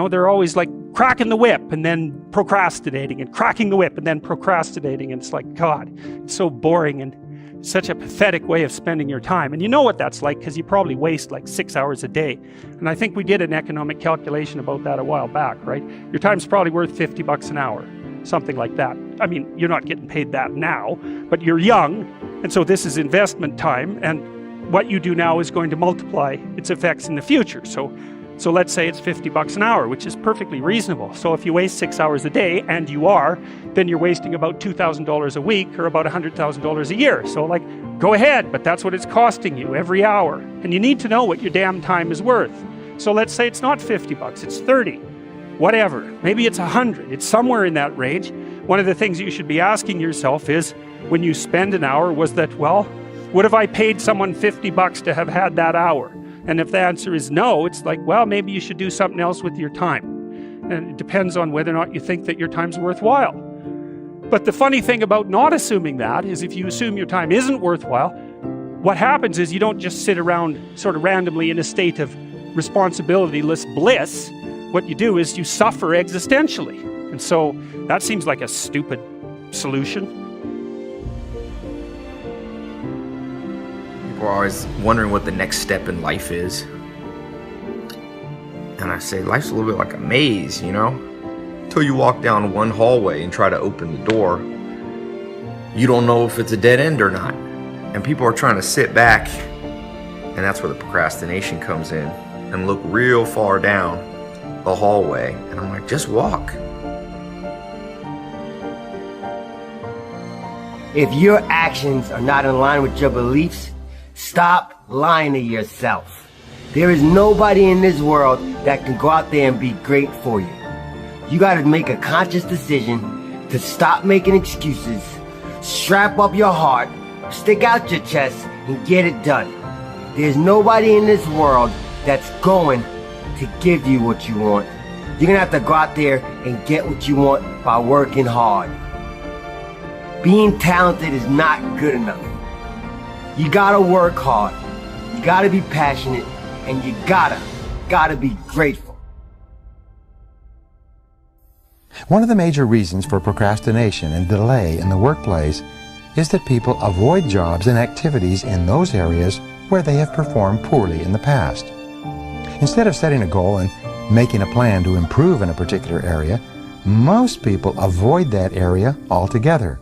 know, they're always like cracking the whip and then procrastinating and cracking the whip and then procrastinating. And it's like, God, it's so boring and such a pathetic way of spending your time. And you know what that's like, because you probably waste like 6 hours a day. And I think we did an economic calculation about that a while back, right? Your time's probably worth $50 an hour, something like that. I mean, you're not getting paid that now, but you're young. And so this is investment time. And what you do now is going to multiply its effects in the future. So let's say it's $50 an hour, which is perfectly reasonable. So if you waste 6 hours a day, and you are, then you're wasting about $2,000 a week or about $100,000 a year. So like, go ahead, but that's what it's costing you every hour. And you need to know what your damn time is worth. So let's say it's not $50, it's 30, whatever. Maybe it's 100, it's somewhere in that range. One of the things you should be asking yourself is, when you spend an hour, was that, well, would have I paid someone $50 to have had that hour? And if the answer is no, it's like, well, maybe you should do something else with your time. And it depends on whether or not you think that your time's worthwhile. But the funny thing about not assuming that is, if you assume your time isn't worthwhile, what happens is you don't just sit around sort of randomly in a state of responsibility-less bliss. What you do is you suffer existentially. And so that seems like a stupid solution. People are always wondering what the next step in life is. And I say, life's a little bit like a maze, you know? Until you walk down one hallway and try to open the door, you don't know if it's a dead end or not. And people are trying to sit back, and that's where the procrastination comes in, and look real far down the hallway. And I'm like, just walk. If your actions are not in line with your beliefs, stop lying to yourself. There is nobody in this world that can go out there and be great for you. You gotta make a conscious decision to stop making excuses, strap up your heart, stick out your chest, and get it done. There's nobody in this world that's going to give you what you want. You're gonna have to go out there and get what you want by working hard. Being talented is not good enough. You gotta work hard, you gotta be passionate, and you gotta be grateful. One of the major reasons for procrastination and delay in the workplace is that people avoid jobs and activities in those areas where they have performed poorly in the past. Instead of setting a goal and making a plan to improve in a particular area, most people avoid that area altogether,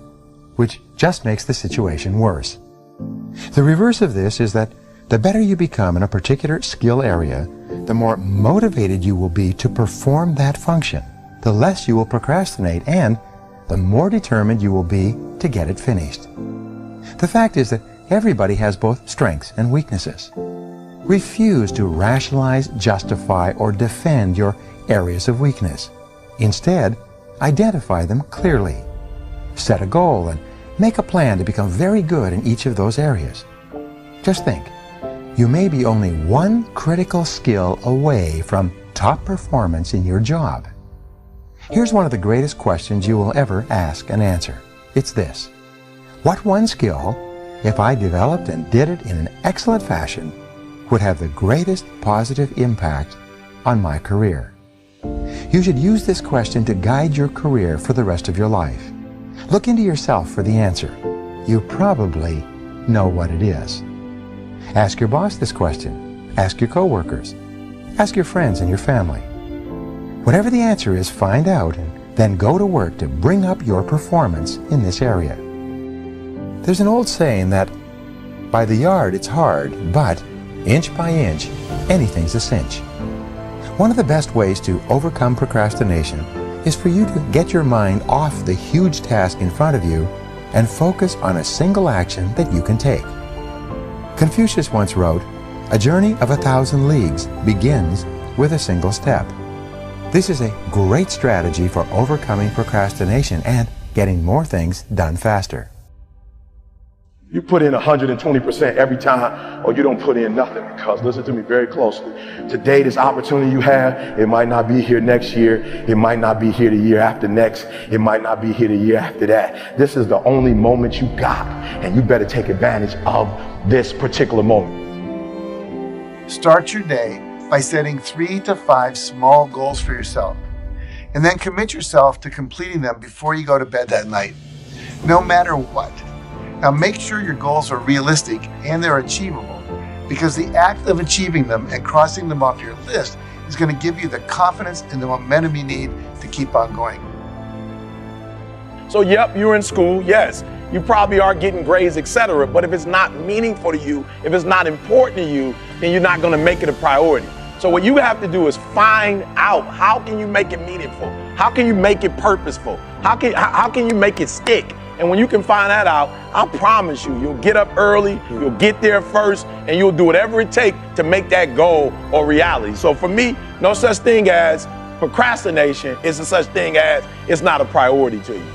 which just makes the situation worse. The reverse of this is that the better you become in a particular skill area, the more motivated you will be to perform that function, the less you will procrastinate, and the more determined you will be to get it finished. The fact is that everybody has both strengths and weaknesses. Refuse to rationalize, justify, or defend your areas of weakness. Instead, identify them clearly. Set a goal and make a plan to become very good in each of those areas. Just think, you may be only one critical skill away from top performance in your job. Here's one of the greatest questions you will ever ask and answer. It's this: what one skill, if I developed and did it in an excellent fashion, would have the greatest positive impact on my career? You should use this question to guide your career for the rest of your life. Look into yourself for the answer. You probably know what it is. Ask your boss this question. Ask your coworkers. Ask your friends and your family. Whatever the answer is, find out and then go to work to bring up your performance in this area. There's an old saying that by the yard it's hard, but inch by inch, anything's a cinch. One of the best ways to overcome procrastination is for you to get your mind off the huge task in front of you and focus on a single action that you can take. Confucius once wrote, "A journey of 1,000 leagues begins with a single step." This is a great strategy for overcoming procrastination and getting more things done faster. You put in 120% every time, or you don't put in nothing, because listen to me very closely. Today, this opportunity you have, it might not be here next year. It might not be here the year after next. It might not be here the year after that. This is the only moment you got, and you better take advantage of this particular moment. Start your day by setting 3 to 5 small goals for yourself. And then commit yourself to completing them before you go to bed that night, no matter what. Now make sure your goals are realistic and they're achievable, because the act of achieving them and crossing them off your list is going to give you the confidence and the momentum you need to keep on going. So yep, you're in school, yes. You probably are getting grades, etc. But if it's not meaningful to you, if it's not important to you, then you're not going to make it a priority. So what you have to do is find out, how can you make it meaningful? How can you make it purposeful? How can you make it stick? And when you can find that out, I promise you, you'll get up early, you'll get there first, and you'll do whatever it takes to make that goal a reality. So for me, no such thing as procrastination. It's a such thing as it's not a priority to you.